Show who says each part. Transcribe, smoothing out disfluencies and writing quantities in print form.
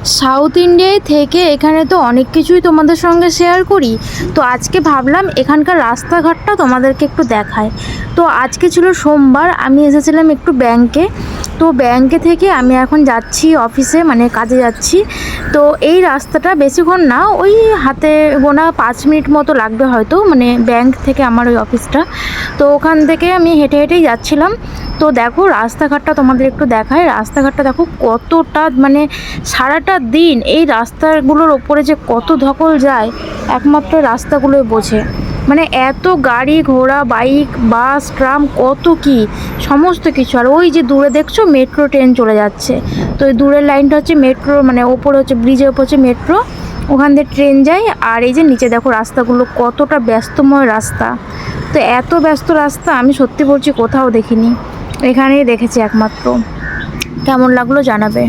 Speaker 1: South ইন্ডিয়ায় থেকে এখানে তো অনেক কিছুই তোমাদের সঙ্গে শেয়ার করি। তো আজকে ভাবলাম এখানকার রাস্তাঘাটটা তোমাদেরকে একটু দেখায়। তো আজকে ছিল সোমবার, আমি এসেছিলাম একটু ব্যাংকে। তো ব্যাংকে থেকে আমি এখন যাচ্ছি অফিসে, মানে কাজে যাচ্ছি। তো এই রাস্তাটা বেশিক্ষণ না, ওই হাতে গোনা 5 মিনিট মতো লাগবে হয়তো, মানে ব্যাংক থেকে আমার ওই অফিসটা। তো ওখান থেকে আমি হেঁটে হেঁটেই যাচ্ছিলাম। তো দেখো রাস্তাঘাটটা তোমাদের একটু দেখায়। রাস্তাঘাটটা দেখো কতটা, মানে সারাটা দিন এই রাস্তাগুলোর ওপরে যে কত ধকল যায় একমাত্র রাস্তাগুলোই বোঝে। মানে এত গাড়ি ঘোড়া, বাইক, বাস, ট্রাম, কত কি সমস্ত কিছু। আর ওই যে দূরে দেখছো মেট্রো ট্রেন চলে যাচ্ছে। তো ওই দূরের লাইনটা হচ্ছে মেট্রো, মানে ওপরে হচ্ছে ব্রিজের ওপর হচ্ছে মেট্রো, ওখান দিয়ে ট্রেন যায়। আর এই যে নিচে দেখো রাস্তাগুলো কতটা ব্যস্তময় রাস্তা। তো এত ব্যস্ত রাস্তা আমি সত্যি বলছি কোথাও দেখিনি, এখানেই দেখেছি একমাত্র। কেমন লাগলো জানাবে।